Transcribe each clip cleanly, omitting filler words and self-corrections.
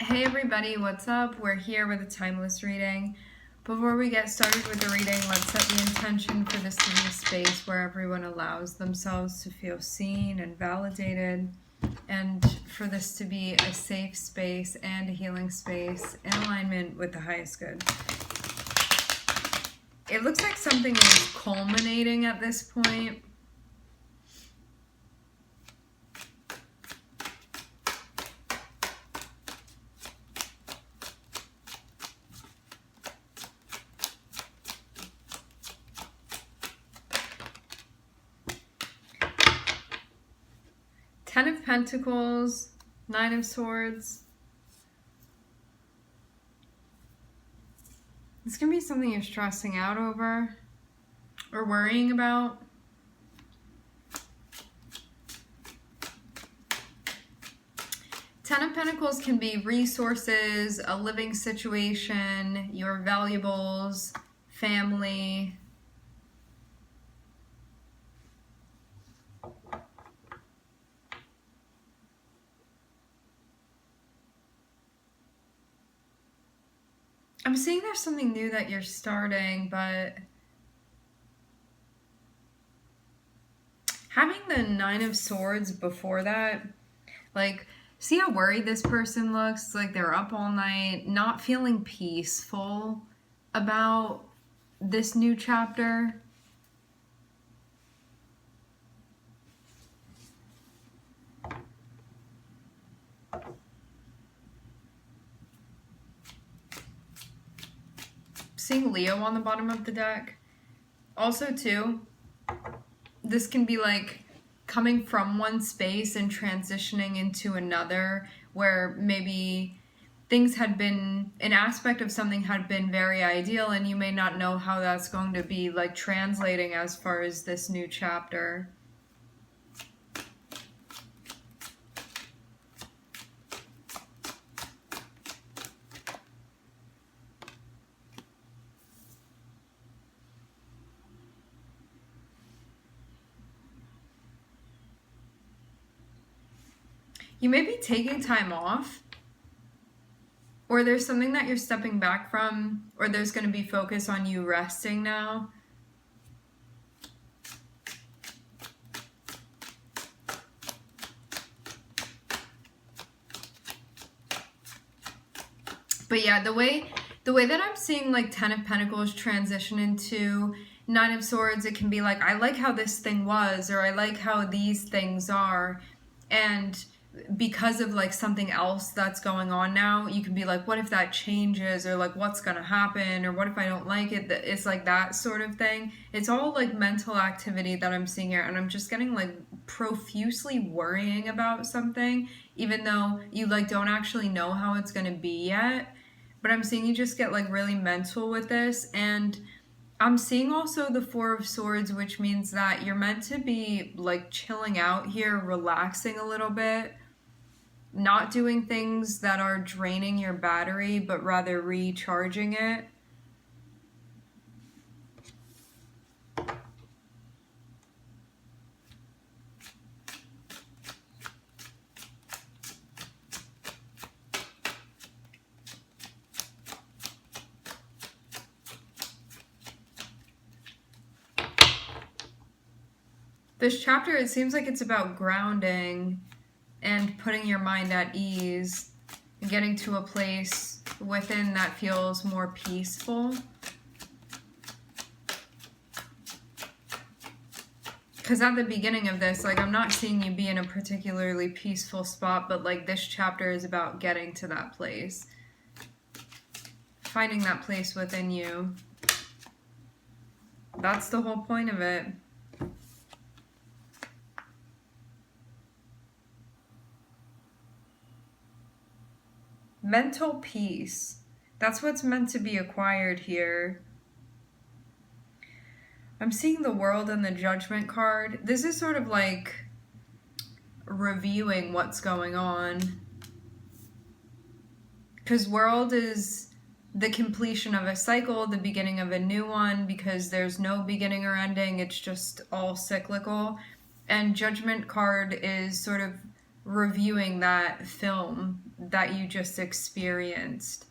Hey everybody, what's up? We're here with a timeless reading. Before we get started with the reading, let's set the intention for this to be a space where everyone allows themselves to feel seen and validated, and for this to be a safe space and a healing space in alignment with the highest good. It looks like something is culminating at this point. Ten of Pentacles, Nine of Swords. It's going to be something you're stressing out over or worrying about. Ten of Pentacles can be resources, a living situation, your valuables, family. I'm seeing there's something new that you're starting, but having the Nine of Swords before that, like, see how worried this person looks? Like they're up all night, not feeling peaceful about this new chapter. Seeing Leo on the bottom of the deck. Also, too, this can be like coming from one space and transitioning into another, where maybe things had been, an aspect of something had been very ideal, and you may not know how that's going to be like translating as far as this new chapter. You may be taking time off, or there's something that you're stepping back from, or there's going to be focus on you resting now. But yeah, the way that I'm seeing like Ten of Pentacles transition into Nine of Swords, it can be like, I like how this thing was, or I like how these things are, and because of like something else that's going on now, you can be like, what if that changes, or like what's gonna happen, or what if I don't like it? It's like that sort of thing. It's all like mental activity that I'm seeing here, and I'm just getting like profusely worrying about something, even though you like don't actually know how it's gonna be yet. But I'm seeing you just get like really mental with this, and I'm seeing also the Four of Swords, which means that you're meant to be like chilling out here, relaxing a little bit, not doing things that are draining your battery, but rather recharging it. This chapter, it seems like it's about grounding and putting your mind at ease and getting to a place within that feels more peaceful. Because at the beginning of this, like, I'm not seeing you be in a particularly peaceful spot, but like this chapter is about getting to that place. Finding that place within you. That's the whole point of it. Mental peace. That's what's meant to be acquired here. I'm seeing the World and the Judgment card. This is sort of like reviewing what's going on. Because World is the completion of a cycle, the beginning of a new one, because there's no beginning or ending. It's just all cyclical. And Judgment card is sort of reviewing that film that you just experienced.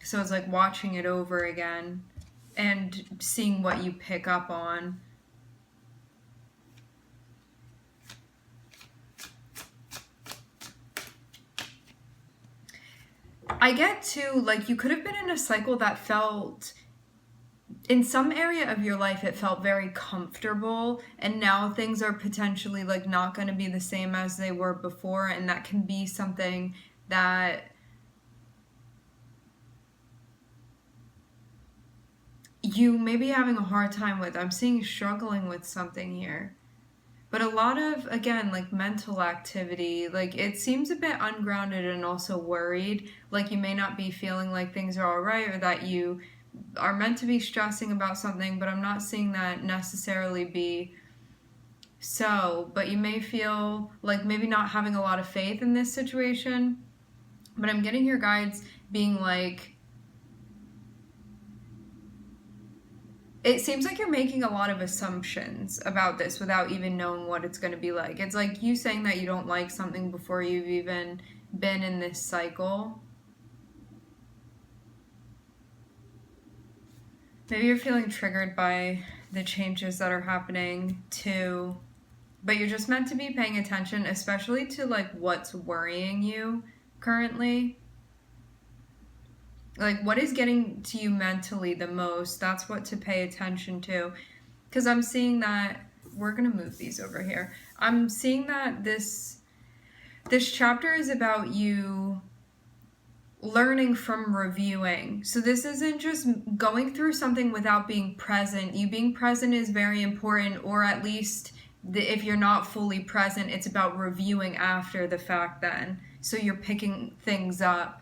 So it's like watching it over again and seeing what you pick up on. I get too, like, you could have been in a cycle that felt, in some area of your life, it felt very comfortable, and now things are potentially, like, not going to be the same as they were before, and that can be something that you may be having a hard time with. I'm seeing struggling with something here. But a lot of, again, like mental activity, like it seems a bit ungrounded and also worried. Like you may not be feeling like things are all right, or that you are meant to be stressing about something, but I'm not seeing that necessarily be so. But you may feel like maybe not having a lot of faith in this situation. But I'm getting your guides being like, it seems like you're making a lot of assumptions about this without even knowing what it's going to be like. It's like you saying that you don't like something before you've even been in this cycle. Maybe you're feeling triggered by the changes that are happening too, but you're just meant to be paying attention, especially to like what's worrying you currently. Like what is getting to you mentally the most, that's what to pay attention to. Because I'm seeing that, we're going to move these over here. I'm seeing that this chapter is about you learning from reviewing. So this isn't just going through something without being present. You being present is very important, or at least if you're not fully present, it's about reviewing after the fact then. So you're picking things up.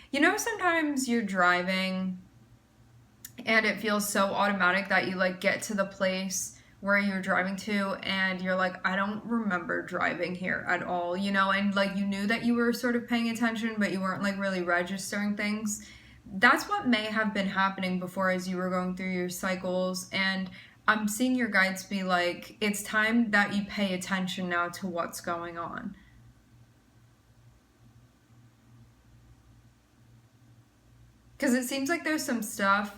You know, sometimes you're driving and it feels so automatic that you like get to the place where you're driving to and you're like, I don't remember driving here at all, you know, and like you knew that you were sort of paying attention, but you weren't like really registering things. That's what may have been happening before as you were going through your cycles. And I'm seeing your guides be like, it's time that you pay attention now to what's going on. Because it seems like there's some stuff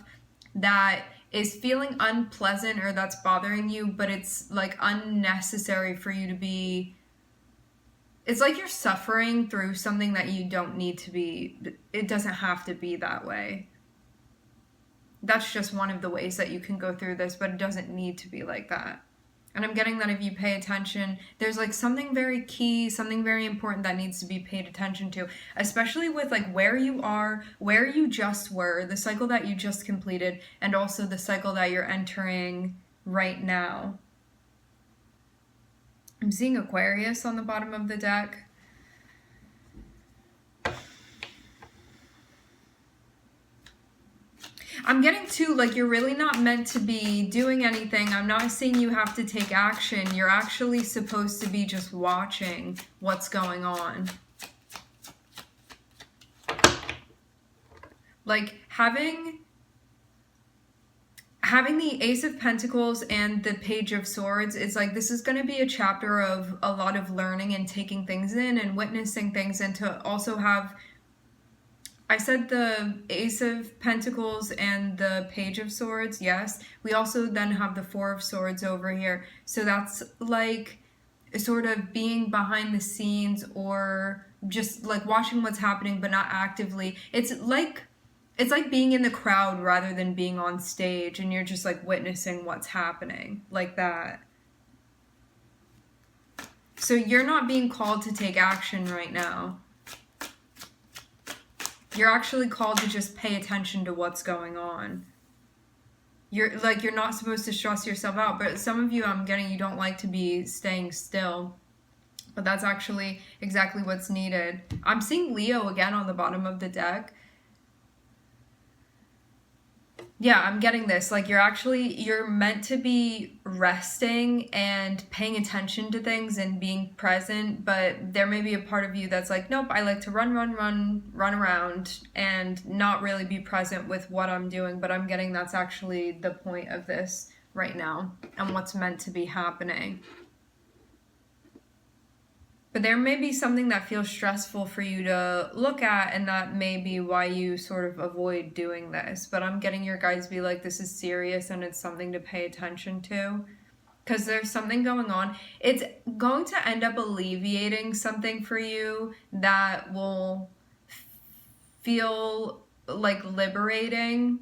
that is feeling unpleasant or that's bothering you, but it's like unnecessary for you to be. It's like you're suffering through something that you don't need to be. It doesn't have to be that way. That's just one of the ways that you can go through this, but it doesn't need to be like that. And I'm getting that if you pay attention, there's like something very key, something very important that needs to be paid attention to, especially with like where you are, where you just were, the cycle that you just completed, and also the cycle that you're entering right now. I'm seeing Aquarius on the bottom of the deck. I'm getting too, like, you're really not meant to be doing anything. I'm not saying you have to take action. You're actually supposed to be just watching what's going on. Like, having the Ace of Pentacles and the Page of Swords, it's like this is going to be a chapter of a lot of learning and taking things in and witnessing things, and to also have, I said the Ace of Pentacles and the Page of Swords, yes. We also then have the Four of Swords over here. So that's like sort of being behind the scenes or just like watching what's happening but not actively. It's like being in the crowd rather than being on stage, and you're just like witnessing what's happening like that. So you're not being called to take action right now. You're actually called to just pay attention to what's going on. You're not supposed to stress yourself out, but some of you, I'm getting, you don't like to be staying still. But that's actually exactly what's needed. I'm seeing Leo again on the bottom of the deck. Yeah, I'm getting this. Like you're meant to be resting and paying attention to things and being present, but there may be a part of you that's like, nope, I like to run around and not really be present with what I'm doing. But I'm getting that's actually the point of this right now and what's meant to be happening. But there may be something that feels stressful for you to look at, and that may be why you sort of avoid doing this. But I'm getting your guides be like, this is serious and it's something to pay attention to. Because there's something going on. It's going to end up alleviating something for you that will feel like liberating,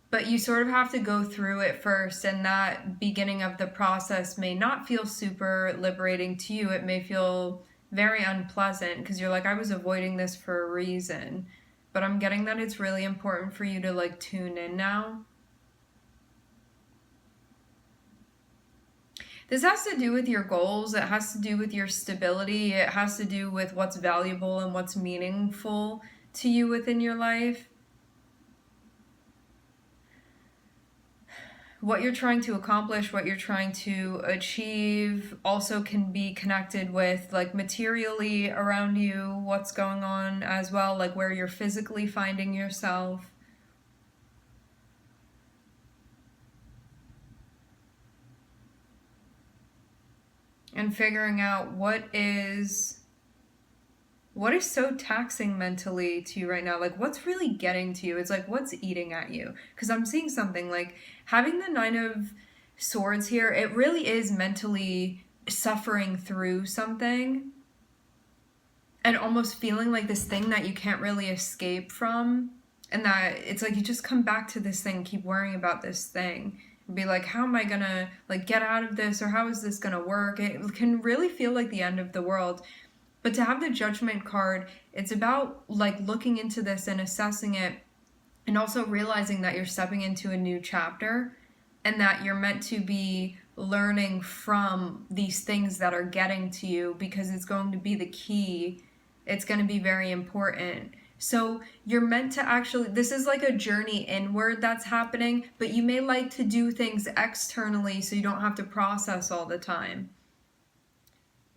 but you sort of have to go through it first, and that beginning of the process may not feel super liberating to you. It may feel very unpleasant because you're like, I was avoiding this for a reason. But I'm getting that it's really important for you to like tune in now. This has to do with your goals. It has to do with your stability. It has to do with what's valuable and what's meaningful to you within your life. What you're trying to accomplish, what you're trying to achieve also can be connected with like materially around you, what's going on as well, like where you're physically finding yourself. And figuring out what is so taxing mentally to you right now. Like what's really getting to you? It's like what's eating at you? Because I'm seeing something like having the Nine of Swords here, it really is mentally suffering through something and almost feeling like this thing that you can't really escape from, and that it's like you just come back to this thing, keep worrying about this thing, and be like, how am I gonna like get out of this, or how is this gonna work? It can really feel like the end of the world. But to have the Judgment card, it's about like looking into this and assessing it, and also realizing that you're stepping into a new chapter and that you're meant to be learning from these things that are getting to you, because it's going to be the key. It's going to be very important. So you're meant to actually, this is like a journey inward that's happening, but you may like to do things externally so you don't have to process all the time.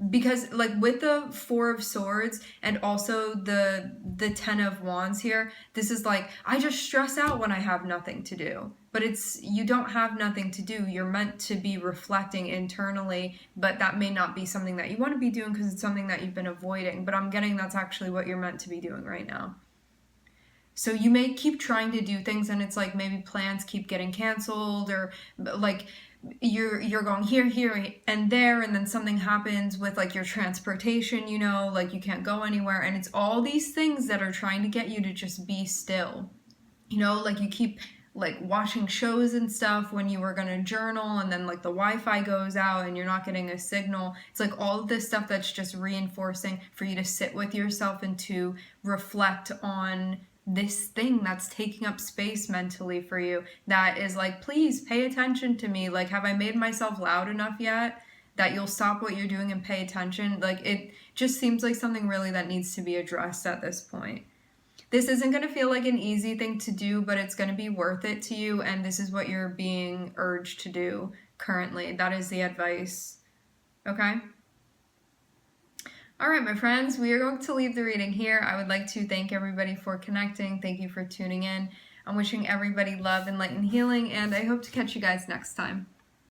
Because like with the Four of Swords and also the Ten of Wands here, this is like, I just stress out when I have nothing to do. But it's, you don't have nothing to do. You're meant to be reflecting internally, but that may not be something that you want to be doing because it's something that you've been avoiding. But I'm getting that's actually what you're meant to be doing right now. So you may keep trying to do things, and it's like maybe plans keep getting canceled, or like you're going here and there, and then something happens with like your transportation, you know, like you can't go anywhere, and it's all these things that are trying to get you to just be still. You know, like you keep like watching shows and stuff when you were gonna journal, and then like the Wi-Fi goes out and you're not getting a signal. It's like all of this stuff that's just reinforcing for you to sit with yourself and to reflect on this thing that's taking up space mentally for you, that is like, please pay attention to me. Like, have I made myself loud enough yet that you'll stop what you're doing and pay attention? Like, it just seems like something really that needs to be addressed at this point. This isn't going to feel like an easy thing to do, but it's going to be worth it to you, and this is what you're being urged to do currently. That is the advice. Okay? All right, my friends, we are going to leave the reading here. I would like to thank everybody for connecting. Thank you for tuning in. I'm wishing everybody love and light and healing, and I hope to catch you guys next time.